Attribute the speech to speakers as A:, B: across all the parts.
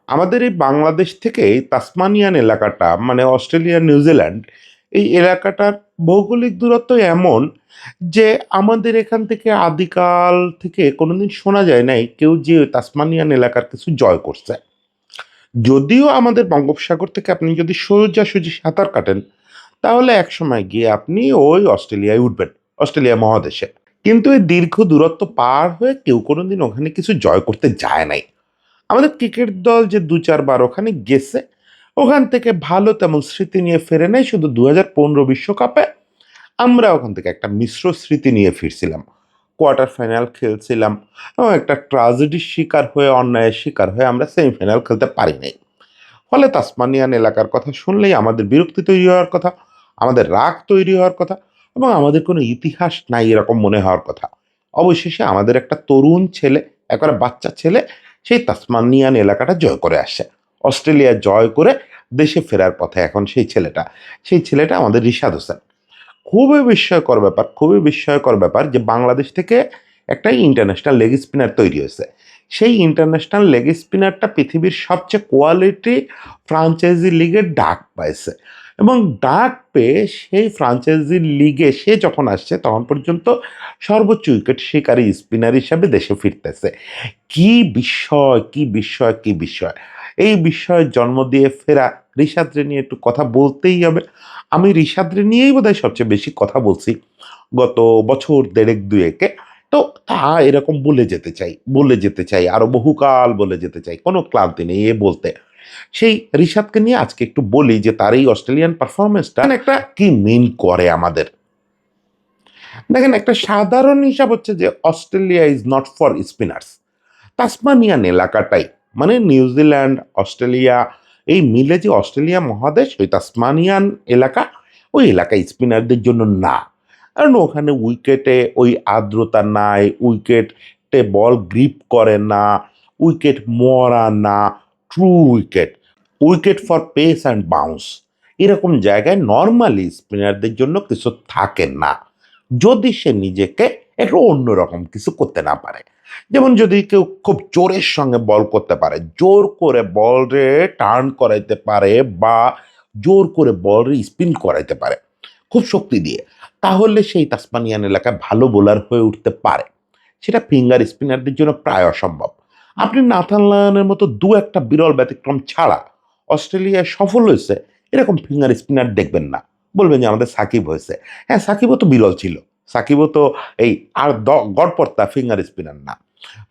A: আমাদের এই বাংলাদেশ থেকে তাসমানিয়ান এলাকাটা মানে অস্ট্রেলিয়া নিউজিল্যান্ড এই এলাকাটার ভৌগোলিক দূরত্ব এমন যে আমাদের এখান থেকে আদিকাল থেকে কোনোদিন শোনা যায় নাই কেউ যে ওই তাসমানিয়ান এলাকার কিছু জয় করছে। যদিও আমাদের বঙ্গোপসাগর থেকে আপনি যদি সোজাসুজি সাঁতার কাটেন তাহলে একসময় গিয়ে আপনি ওই অস্ট্রেলিয়ায় উঠবেন, অস্ট্রেলিয়া মহাদেশে। কিন্তু এই দীর্ঘ দূরত্ব পার হয়ে কেউ কোনোদিন ওখানে কিছু জয় করতে যায় নাই। আমাদের ক্রিকেট দল যে দু চারবার ওখানে গেছে, ওখান থেকে ভালো তেমন স্মৃতি নিয়ে ফেরে নাই। শুধু 2015 বিশ্বকাপে আমরা ওখান থেকে একটা মিশ্র স্মৃতি নিয়ে ফিরছিলাম। কোয়ার্টার ফাইনাল খেলছিলাম এবং একটা ট্রাজেডির শিকার হয়ে, অন্যায়ের শিকার হয়ে আমরা সেমিফাইনাল খেলতে পারি নাই। ফলে তাসমানিয়ান এলাকার কথা শুনলেই আমাদের বিরক্তি তৈরি হওয়ার কথা, আমাদের রাগ তৈরি হওয়ার কথা এবং আমাদের কোনো ইতিহাস নাই এরকম মনে হওয়ার কথা। অবশেষে আমাদের একটা তরুণ ছেলে, একেবারে বাচ্চা ছেলে, সেই তাসমানিয়ান এলাকাটা জয় করে আসে। অস্ট্রেলিয়া জয় করে দেশে ফেরার পথে এখন সেই ছেলেটা আমাদের রিশাদ হোসেন। খুবই বিস্ময়কর ব্যাপার, খুবই বিস্ময়কর ব্যাপার যে বাংলাদেশ থেকে একটা ইন্টারন্যাশনাল লেগ স্পিনার তৈরি হয়েছে। সেই ইন্টারন্যাশনাল লেগ স্পিনারটা পৃথিবীর সবচেয়ে কোয়ালিটি ফ্রাঞ্চাইজি লিগের ডাক পাইছে এবং ডাক পেয়ে সেই ফ্রাঞ্চাইজি লিগে সে যখন আসছে তখন পর্যন্ত সর্বোচ্চ উইকেট শিকারী স্পিনার হিসাবে দেশে ফিরতেছে। কি বিস্ময়, কি বিস্ময়, কি বিস্ময়! এই বিস্ময়ের জন্ম দিয়ে ফেরা রিশাদরে নিয়ে একটু কথা বলতেই হবে। আমি রিশাদরে নিয়েই বোধহয় সবচেয়ে বেশি কথা বলছি গত বছর দেড়েক দুয়েকে। তো তা এরকম বলে যেতে চাই আরো বহুকাল বলে যেতে চাই, কোনো ক্লান্তি নেই এ বলতে। সেই রিশাদকে নিয়ে আজকে একটু বলি যে তার এই অস্ট্রেলিয়ান পারফরমেন্সটা একটা কি মিন করে আমাদের। দেখেন, একটা সাধারণ হিসাব হচ্ছে যে Australia is not for spinners. Tasmanian এলাকাটাই মানে নিউজিল্যান্ড, অস্ট্রেলিয়া এই মিলে যে অস্ট্রেলিয়া মহাদেশ, ওই তাসমানিয়ান এলাকা, ওই এলাকা স্পিনারদের জন্য না। কারণ ওখানে উইকেটে ওই আর্দ্রতা নাই, উইকেটে বল গ্রিপ করে না, উইকেট মরা না, true wicket, wicket for pace and bounce, এরকম জায়গায় নর্মালি স্পিনারদের জন্য কিছু থাকে না যদি সে নিজেকে একটু অন্যরকম কিছু করতে না পারে। যেমন যদি কেউ খুব জোরের সঙ্গে বল করতে পারে, জোর করে বলরে টার্ন করাইতে পারে বা জোর করে বলরে স্পিন করাইতে পারে খুব শক্তি দিয়ে, তাহলে সেই তাসমানিয়ান এলাকায় ভালো বোলার হয়ে উঠতে পারে। সেটা ফিঙ্গার স্পিনারদের জন্য প্রায় অসম্ভব। আপনি নাথান লায়নের মতো দু একটা বিরল ব্যতিক্রম ছাড়া অস্ট্রেলিয়ায় সফল হয়েছে এরকম ফিঙ্গার স্পিনার দেখবেন না। বলবেন যে আমাদের সাকিব হয়েছে। হ্যাঁ, সাকিবও তো বিরল ছিল, সাকিবও তো এই আর গড়পড়তা ফিঙ্গার স্পিনার না।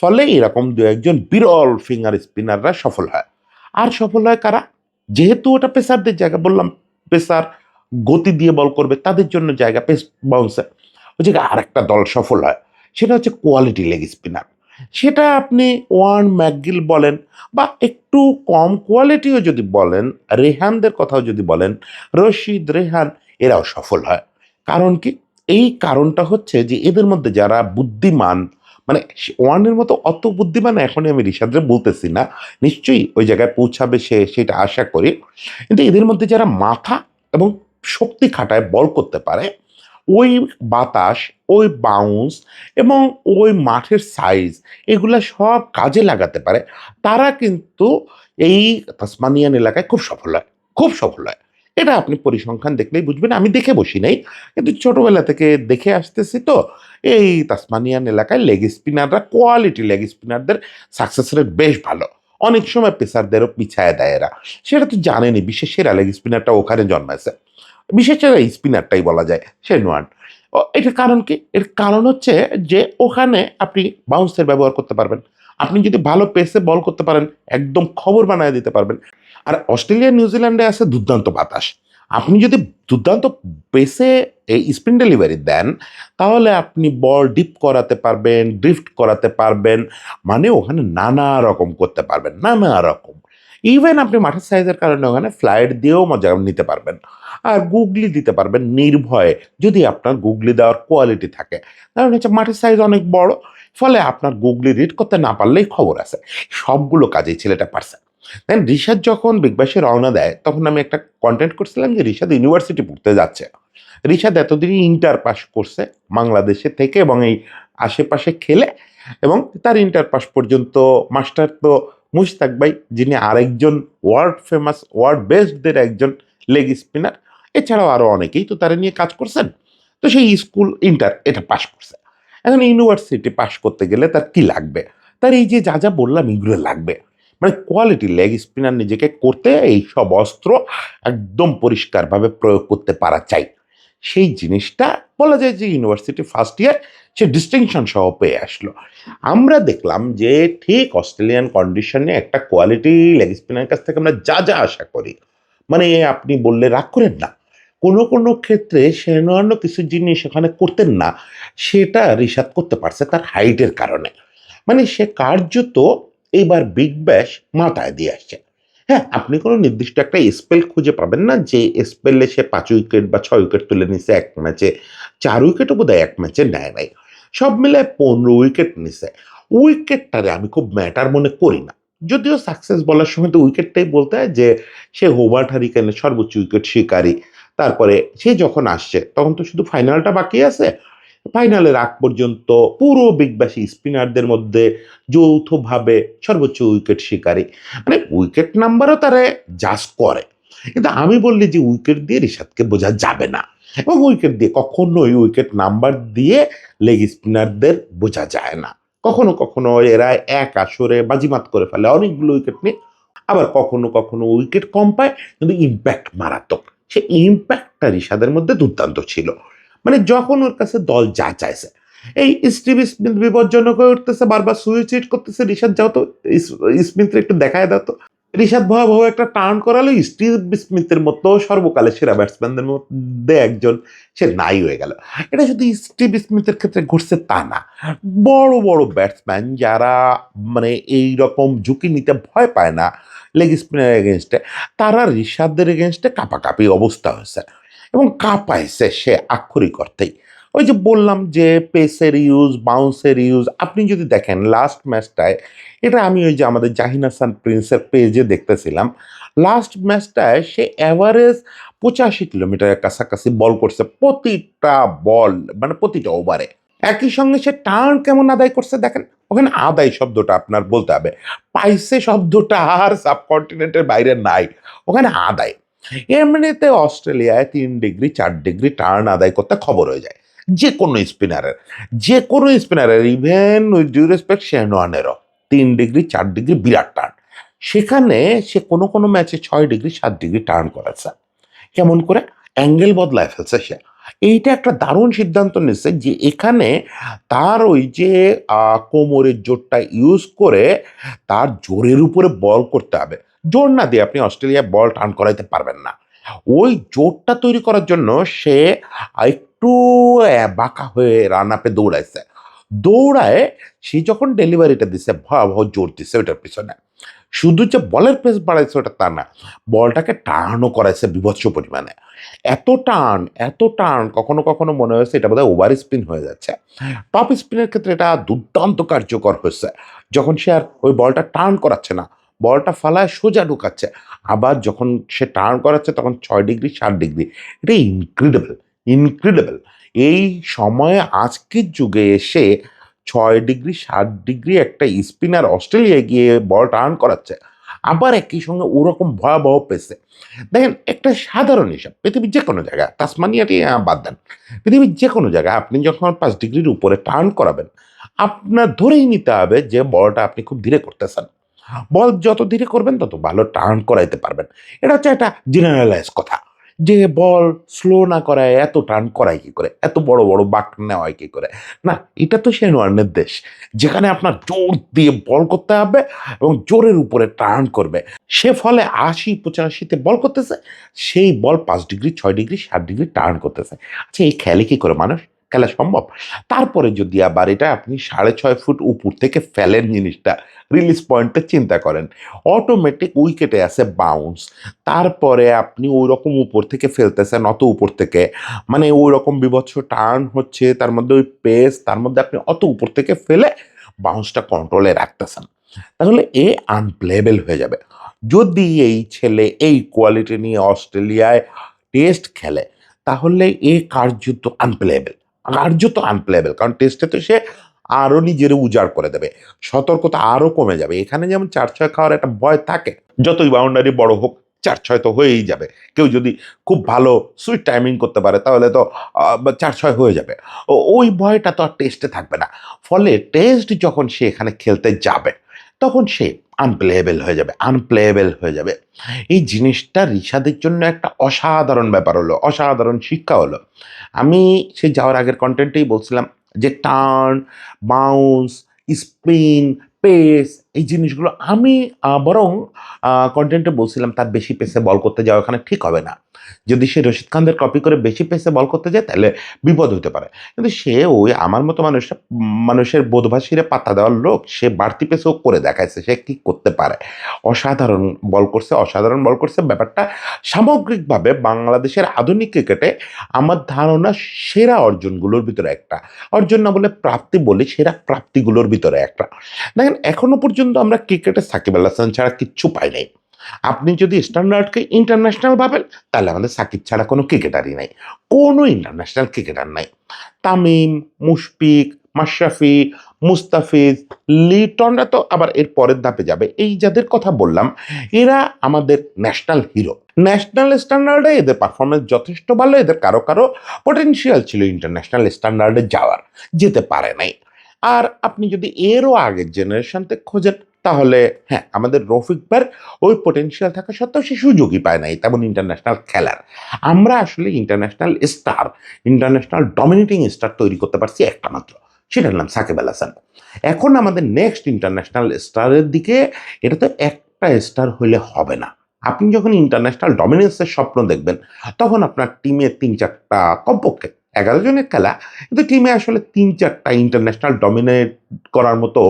A: ফলে এরকম দু একজন বিরল ফিঙ্গার স্পিনাররা সফল হয়। আর সফল হয় কারা? যেহেতু ওটা পেসারদের জায়গা, বললাম পেসার গতি দিয়ে বল করবে, তাদের জন্য জায়গা পেস বাউন্সার। ওই জায়গায় আরেকটা দল সফল হয়, সেটা হচ্ছে কোয়ালিটি লেগ স্পিনার। সেটা আপনি ওয়ার্ন ম্যাকগিল বলেন বা একটু কম কোয়ালিটিও যদি বলেন, রেহানদের কথাও যদি বলেন, রশিদ, রেহান, এরাও সফল হয়। কারণ কি? এই কারণটা হচ্ছে যে এদের মধ্যে যারা বুদ্ধিমান, মানে ওয়ানের মতো অত বুদ্ধিমান এখনই আমি রিশাদরে বলতেছি না, নিশ্চয়ই ওই জায়গায় পৌঁছাবে সে, সেটা আশা করি। কিন্তু এদের মধ্যে যারা মাথা এবং শক্তি খাটায় বল করতে পারে, ওই বাতাস, ওই বাউন্স এবং ওই মাঠের সাইজ, এগুলা সব কাজে লাগাতে পারে, তারা কিন্তু এই তাসমানিয়ান এলাকায় খুব সফল হয়, খুব সফল হয়। এটা আপনি পরিসংখ্যান দেখলেই বুঝবেন। আমি দেখে বসি নাই, কিন্তু ছোটবেলা থেকে দেখে আসতেছি তো। এই তাসমানিয়ান এলাকায় লেগ স্পিনাররা, কোয়ালিটি লেগ স্পিনারদের সাকসেস রেট বেশ ভালো। অনেক সময় পেসারদেরও পিছায় দেয় এরা। সেটা তো জানেনই, বিশেষ সেরা লেগ স্পিনারটা ওখানে জন্মাইছে। বিশেষ করে স্পিনারটাই বলা যায়, শেন ওয়ার্ন। এটার কারণ কি? এর কারণ হচ্ছে যে ওখানে আপনি বাউন্সের ব্যবহার করতে পারবেন। আপনি যদি ভালো পেসে বল করতে পারেন, একদম খবর বানায় দিতে পারবেন। আর অস্ট্রেলিয়া, নিউজিল্যান্ডে আছে দুর্দান্ত বাতাস। আপনি যদি দুর্দান্ত পেসে স্পিন ডেলিভারি দেন, তাহলে আপনি বল ডিপ করাতে পারবেন, ড্রিফট করাতে পারবেন। মানে ওখানে নানা রকম করতে পারবেন, নানা রকম। ইভেন আপনি মাঠের সাইজের কারণে ওখানে ফ্লাইট দিয়েও মজা নিতে পারবেন। আর গুগলি দিতে পারবেন নির্ভয়ে, যদি আপনার গুগলি দেওয়ার কোয়ালিটি থাকে। কারণ হচ্ছে মাঠের সাইজ অনেক বড়, ফলে আপনার গুগলি রিড করতে না পারলেই খবর আছে। সবগুলো কাজেই ছেলেটা পারছে। দেন রিশাদ যখন বিগ ব্যাশে রওনা দেয়, তখন আমি একটা কন্টেন্ট করছিলাম যে রিশাদ ইউনিভার্সিটি পড়তে যাচ্ছে। রিশাদ এতদিনই ইন্টার পাস করছে বাংলাদেশে থেকে এবং এই আশেপাশে খেলে, এবং তার ইন্টার পাস পর্যন্ত মাস্টার তো মুশতাক ভাই, যিনি আরেকজন ওয়ার্ল্ড ফেমাস, ওয়ার্ল্ড বেস্টদের একজন লেগ স্পিনার। এছাড়াও আরো অনেকেই তো তারা নিয়ে কাজ করছেন। তো সেই স্কুল ইন্টার এটা পাশ করছে। এখন ইউনিভার্সিটি পাশ করতে গেলে তার কি লাগবে? তার এই যে যা যা বললাম এগুলো লাগবে। মানে কোয়ালিটি লেগ স্পিনার নিজেকে করতে এই সব অস্ত্র একদম পরিষ্কারভাবে প্রয়োগ করতে পারা চাই। সেই জিনিসটা বলা যায় যে ইউনিভার্সিটি ফার্স্ট ইয়ার সে ডিস্টিংশন সহ পেয়ে আসলো। আমরা দেখলাম যে ঠিক অস্ট্রেলিয়ান কন্ডিশনে একটা কোয়ালিটি লেগ স্পিনারের কাছ থেকে আমরা যা যা আশা করি, মানে আপনি বললে রাগ করেন না, কোনো কোনো ক্ষেত্রে সে অন্য কিছু জিনিস সেখানে করতেন না, সেটা রিশাদ করতে পারছে তার হাইটের কারণে। মানে সে কার্যত এইবার বিগ ব্যাশ মাথায় দিয়ে আসছে। হ্যাঁ, আপনি কোনো নির্দিষ্ট একটা স্পেল খুঁজে পাবেন না যে স্পেলে সে ৫ উইকেট বা ৬ উইকেট তুলে নিছে এক ম্যাচে, ৪ উইকেটও বোধহয় এক ম্যাচে নেয় নাই। সব মিলায় ১৫ উইকেট নিছে। উইকেটটারে আমি খুব ম্যাটার মনে করি না। যদিও সাকসেস বলার সময় তো উইকেটটাই বলতে হয় যে সে হোবার্ট হারিকেনের সর্বোচ্চ উইকেট শিকারী। তারপরে সে যখন আসছে তখন তো শুধু ফাইনালটা বাকি আছে। ফাইনালের আগ পর্যন্ত পুরো বিগ ব্যাশি স্পিনারদের মধ্যে যৌথভাবে সর্বোচ্চ উইকেট শিকারী। মানে উইকেট নাম্বারও তারা জাজ করে। কিন্তু আমি বললি যে উইকেট দিয়ে রিশাদকে বোঝা যাবে না, এবং উইকেট দিয়ে কখনোই উইকেট নাম্বার দিয়ে লেগ স্পিনারদের বোঝা যায় না। কখনো কখনো এরা এক আসরে বাজিমাত করে ফেলে অনেকগুলো উইকেট নিয়ে, আবার কখনো কখনো উইকেট কম পায় কিন্তু ইম্প্যাক্ট মারাত্মক। সে ইম্প্যাক্টটা রিশাদের মধ্যে দুর্দান্ত ছিল। মানে যখন ওর কাছে দল যা চাইছে, এই স্টিভ স্মিথ বিপজ্জনক হয়ে উঠতেছে, বারবার সুইচিট করতেছে, রিশাদ যাও তো স্মিথ একটু দেখায় দাও তো। রিশাদ ভয়াবহ একটা টার্ন করালো, স্টিভ স্মিথের মতো সর্বকালের সেরা ব্যাটসম্যানদের মধ্যে একজন সে নাই হয়ে গেল। এটা শুধু স্টিভ স্মিথের ক্ষেত্রে ঘটছে তা না, বড় বড় ব্যাটসম্যান যারা মানে এই রকম ঝুঁকি নিতে ভয় পায় না লেগ স্পিনার এগেনস্টে, তারা রিশাদের এগেনস্টে কাঁপাকাঁপি অবস্থা হয়েছে, এবং কাঁপাইছে সে আক্ষরিক অর্থেই। ওই যে বললাম যে পেসের ইউজ, বাউন্সের ইউজ, আপনি যদি দেখেন লাস্ট ম্যাচটায়, এটা আমি ওই যে আমাদের জাহিন হাসান প্রিন্সের পেজে দেখতেছিলাম, লাস্ট ম্যাচটায় সে অ্যাভারেজ ৮৫ কিলোমিটারের কাছাকাছি বল করছে প্রতিটা বল, মানে প্রতিটা ওভারে। একই সঙ্গে সে টার্ন কেমন আদায় করছে দেখেন, ওখানে আদায় শব্দটা আপনার বলতে হবে, পাইছে শব্দটা আর সাবকন্টিনেন্টের বাইরে নাই, ওখানে আদায়। এমনিতে অস্ট্রেলিয়ায় ৩ ডিগ্রি ৪ ডিগ্রি টার্ন আদায় করতে খবর হয়ে যায় যে কোনো স্পিনারের, যে কোনো স্পিনারের, ইভেন উইথ ডিউ রেসপেক্ট শেনওয়ানেরও ৩ ডিগ্রি ৪ ডিগ্রি বিরাট টার্ন। সেখানে সে কোনো কোনো ম্যাচে ৬ ডিগ্রি ৭ ডিগ্রি টার্ন করেছে। কেমন করে? অ্যাঙ্গেল বদলায় ফেলছে সে। এইটা একটা দারুণ সিদ্ধান্ত নিচ্ছে যে এখানে তার ওই যে কোমরের জোরটা ইউজ করে তার জোরের উপরে বল করতে হবে। জোর না দিয়ে আপনি অস্ট্রেলিয়ায় বল টার্ন করাইতে পারবেন না। ওই জোরটা তৈরি করার জন্য সে একটু বাঁকা হয়ে রান আপে দৌড়াইছে। দৌড়ায় সে যখন ডেলিভারিটা দিছে ভয়াবহ জোর দিছে ওইটার পিছনে। শুধু যে বলের পেস বাড়াইছে ওটা তা না, বলটাকে টার্নও করাইছে বীভৎস পরিমাণে। এত টার্ন কখনো কখনো মনে হয়েছে এটা বোধহয় ওভার স্পিন হয়ে যাচ্ছে। টপ স্পিনের ক্ষেত্রে এটা দুর্দান্ত কার্যকর হয়েছে। যখন সে আর ওই বলটা টার্ন করাচ্ছে না, বলটা ফালায় সোজা ঢুকাচ্ছে। আবার যখন সে টার্ন করাচ্ছে তখন ৬ ডিগ্রি ৭ ডিগ্রি। এটা ইনক্রেডিবল, ইনক্রেডিবল। এই সময়ে আজকের যুগে এসে ৬ ডিগ্রি ৭ ডিগ্রি একটা স্পিনার অস্ট্রেলিয়ায় গিয়ে বল টার্ন করাচ্ছে, আবার একই সঙ্গে ওরকম ভয়াবহ পেসে। দেখেন একটা সাধারণ হিসাব, পৃথিবীর যে কোনো জায়গায়, তাসমানিয়াটি বাদ দেন, পৃথিবীর যে কোনো জায়গায় আপনি যখন ৫ ডিগ্রির উপরে টার্ন করাবেন, আপনার ধরেই নিতে হবে যে বলটা আপনি খুব ধীরে করতেছেন। বল যত ধীরে করবেন তত ভালো টার্ন করাইতে পারবেন। এটা হচ্ছে একটা জেনারেলাইজ কথা যে বল স্লো না করায় এত টার্ন করায় কি করে, এত বড় বড় বাঁক নেওয়ায় কি করে। না, এটা তো শেন ওয়ার্নের দেশ, যেখানে আপনার জোর দিয়ে বল করতে হবে এবং জোরের উপরে টার্ন করবে। সে ফলে ৮০-৮৫-তে বল করতেছে, সেই বল ৫ ডিগ্রি ৬ ডিগ্রি ৭ ডিগ্রি টার্ন করতেছে। আচ্ছা, এই খেলে কি করে মানুষ? খেলা সম্ভব? তারপরে যদি আবার এটা আপনি ৬.৫ ফুট উপর থেকে ফেলেন জিনিসটা, রিলিজ পয়েন্টটা চিন্তা করেন, অটোমেটিক উইকেটে আছে বাউন্স। তারপরে আপনি ওইরকম উপর থেকে ফেলতেছেন, অত উপর থেকে, মানে ওইরকম বীভৎস টার্ন হচ্ছে, তার মধ্যে ওই পেস, তার মধ্যে আপনি অত উপর থেকে ফেলে বাউন্সটা কন্ট্রোলে রাখতেছেন। তাহলে এ আনপ্লেয়েবল হয়ে যাবে। যদি এই ছেলে এই কোয়ালিটি নিয়ে অস্ট্রেলিয়ায় টেস্ট খেলে, তাহলে এ কার্যত আনপ্লেয়েবল, কার্যত আনপ্লেয়েবল। কারণ টেস্টে তো সে আরও নিজের উজাড় করে দেবে, সতর্কতা আরও কমে যাবে। এখানে যেমন ৪-৬ খাওয়ার একটা ভয় থাকে, যতই বাউন্ডারি বড় হোক ৪-৬ তো হয়েই যাবে। কেউ যদি খুব ভালো সুইট টাইমিং করতে পারে তাহলে তো ৪-৬ হয়ে যাবে। ওই ভয়টা তো আর টেস্টে থাকবে না। ফলে টেস্ট যখন সে এখানে খেলতে যাবে তখন সে আনপ্লেয়েবল হয়ে যাবে, আনপ্লেয়েবল হয়ে যাবে। এই জিনিসটা রিশাদের জন্য একটা অসাধারণ ব্যাপার হলো, অসাধারণ শিক্ষা হলো। আমি সে যাওয়ার আগের কন্টেন্টেই বলছিলাম যে টার্ন, বাউন্স, স্পিন, পেস এই জিনিসগুলো আমি বরং কন্টেন্টে বলছিলাম তার বেশি পেসে বল করতে যাওয়া ওখানে ঠিক হবে না। যদি সে রশিদ খানদের কপি করে বেশি পেসে বল করতে যায় তাহলে বিপদ হতে পারে। কিন্তু সে ওই আমার মতো মানুষের বোধভাসীরে পাত্তা দেওয়ার লোক, সে বাড়তি পেসেও করে দেখাইছে সে কি করতে পারে। অসাধারণ বল করছে, অসাধারণ বল করছে। ব্যাপারটা সামগ্রিকভাবে বাংলাদেশের আধুনিক ক্রিকেটে আমার ধারণা সেরা অর্জনগুলোর ভিতরে একটা। অর্জন না বলে প্রাপ্তি বলি, সেরা প্রাপ্তিগুলোর ভিতরে একটা। দেখেন এখনো পর্যন্ত আমরা ক্রিকেটে সাকিব আল হাসান ছাড়া কিচ্ছু পাই নাই। আপনি যদি স্ট্যান্ডার্ডকে ইন্টারন্যাশনাল ভাবেন তাহলে আমাদের সাকিব ছাড়া কোনো ক্রিকেটারই নাই, কোনো ইন্টারন্যাশনাল ক্রিকেটার নাই। তামিম, মুশফিক, মাশরাফি, মুস্তাফিজ, লিটনরা তো আবার এর পরের ধাপে যাবে। এই যাদের কথা বললাম এরা আমাদের ন্যাশনাল হিরো। ন্যাশনাল স্ট্যান্ডার্ডে এদের পারফরমেন্স যথেষ্ট ভালো, এদের কারো কারো পটেনশিয়াল ছিল ইন্টারন্যাশনাল স্ট্যান্ডার্ডে যাওয়ার, যেতে পারে নাই। আর আপনি যদি এরও আগের জেনারেশনতে খোঁজেন তাহলে হ্যাঁ, আমাদের রফিক ভাইয়ের ওই পটেনশিয়াল থাকা সত্ত্বেও সে সুযোগই পায় নাই তেমন ইন্টারন্যাশনাল খেলার। আমরা আসলে international star, international dominating star তৈরি করতে পারছি একটা মাত্র, সেটার নাম সাকিব আল হাসান। এখন আমাদের নেক্সট ইন্টারন্যাশনাল স্টারের দিকে, এটা তো একটা স্টার হইলে হবে না। আপনি যখন ইন্টারন্যাশনাল ডমিনেন্সের স্বপ্ন দেখবেন তখন আপনার টিমে ৩-৪টা কমপক্ষে ১১ জনের খেলা, কিন্তু টিমে আসলে ৩-৪টা ইন্টারন্যাশনাল ডমিনেট করার মতো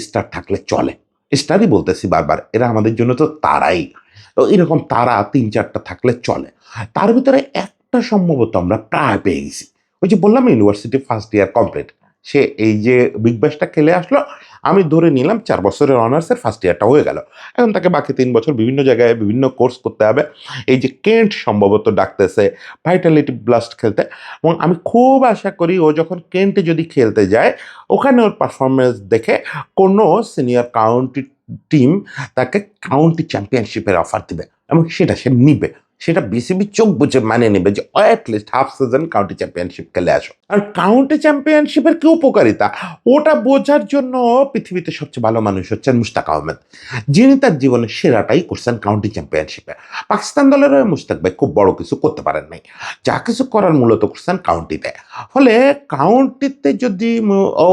A: স্টার থাকলে চলে। স্টারই বলতেছি বারবার, এরা আমাদের জন্য তো তারাই। তো এরকম তারা ৩-৪টা থাকলে চলে। তার ভিতরে একটা সম্ভবত আমরা প্রায় পেয়ে গেছি। ওই যে বললাম ইউনিভার্সিটি ফার্স্ট ইয়ার কমপ্লিট, সে এই যে বিগ ব্যাশটা খেলে আসলো, আমি ধরে নিলাম ৪ বছরের অনার্সের ফার্স্ট ইয়ারটা হয়ে গেল। এখন তাকে বাকি ৩ বছর বিভিন্ন জায়গায় বিভিন্ন কোর্স করতে হবে। এই যে কেন্ট সম্ভবত ডাকতেছে ভাইটালিটি ব্লাস্ট খেলতে, এবং আমি খুব আশা করি ও যখন কেন্টে যদি খেলতে যায় ওখানে ওর পারফরমেন্স দেখে কোনো সিনিয়র কাউন্টি টিম তাকে কাউন্টি চ্যাম্পিয়নশিপের অফার দিবে এবং সেটা সে নিবে। সেটা বিসিবি চোখ বুঝে মানে নেবে যে at least half season county championship খেলে আসো। আর কাউন্টি চ্যাম্পিয়নশিপের কি উপকারিতা ওটা বোঝার জন্য পৃথিবীতে সবচেয়ে ভালো মানুষ হচ্ছেন মুশতাক আহমেদ, যিনি তার জীবনের সেরাটাই করছেন কাউন্টি চ্যাম্পিয়নশিপে। পাকিস্তান দলের হয়ে মুশতাক ভাই খুব বড় কিছু করতে পারেন নাই, যা কিছু করার মূলত করছেন কাউন্টিতে। ফলে কাউন্টিতে যদি ও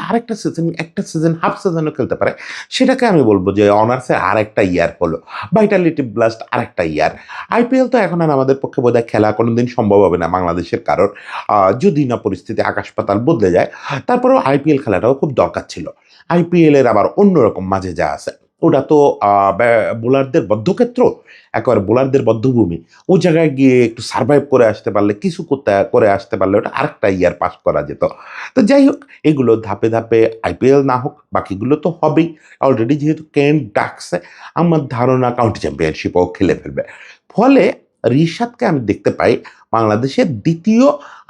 A: আরেকটা সিজন, একটা সিজন হাফ সিজনও খেলতে পারে, সেটাকে আমি বলবো যে অনার্সের আরেকটা ইয়ার হলো, ভাইটালিটি ব্লাস্ট আরেকটা ইয়ার। আইপিএল তো এখন আর আমাদের পক্ষে বোধহয় খেলা কোনোদিন সম্ভব হবে না বাংলাদেশের কারোর, যদি না পরিস্থিতি আকাশ পাতাল বদলে যায়। তারপরেও আইপিএল খেলাটাও খুব দরকার ছিল। আইপিএলের আবার অন্যরকম মাঝে যা আছে, ওটা তো বোলারদের বদ্ধক্ষেত্র, একেবারে বোলারদের বদ্ধভূমি। ও জায়গায় গিয়ে একটু সার্ভাইভ করে আসতে পারলে, কিছু করে আসতে পারলে ওটা আরেকটা ইয়ার পাস করা যেত। তো যাই হোক, এগুলো ধাপে ধাপে আইপিএল না হোক বাকিগুলো তো হবেই। অলরেডি যেহেতু কেন্ট ডাকছে, আমার ধারণা কাউন্টি চ্যাম্পিয়নশিপও খেলে ফেলবে। ফলে রিশাদকে আমি দেখতে পাই বাংলাদেশের দ্বিতীয়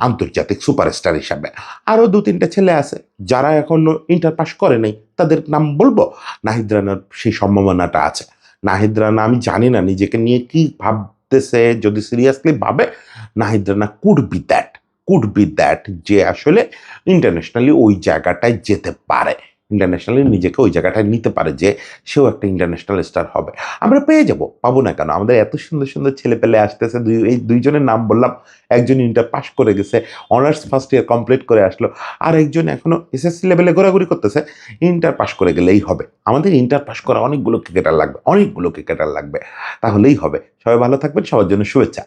A: আন্তর্জাতিক সুপারস্টার হিসাবে। আরও ২-৩টা ছেলে আছে যারা এখনো ইন্টার পাস করে নাই, তাদের নাম বলবো। নাহিদ রানার সেই সম্ভাবনাটা আছে। নাহিদ রানা আমি জানি না নিজেকে নিয়ে কি ভাবতেছে, যদি সিরিয়াসলি ভাবে Nahid Rana could be that যে আসলে ইন্টারন্যাশনালি ওই জায়গাটায় যেতে পারে, ইন্টারন্যাশনালি নিজেকে ওই জায়গাটায় নিতে পারে যে সেও একটা ইন্টারন্যাশনাল স্টার হবে। আমরা পেয়ে যাব, পাবো না কেন? আমাদের এত সুন্দর সুন্দর ছেলে পেলে আসতেছে। এই দুইজনের নাম বললাম, একজন ইন্টার পাস করে গেছে, অনার্স ফার্স্ট ইয়ার কমপ্লিট করে আসলো, আর একজন এখনো এসএসসি লেভেলে ঘোরাঘুরি করতেছে। ইন্টার পাস করে গেলেই হবে। আমাদের ইন্টার পাস করা অনেকগুলো ক্রিকেটার লাগবে, অনেকগুলো ক্রিকেটার লাগবে, তাহলেই হবে। সবাই ভালো থাকবেন, সবার জন্য শুভেচ্ছা।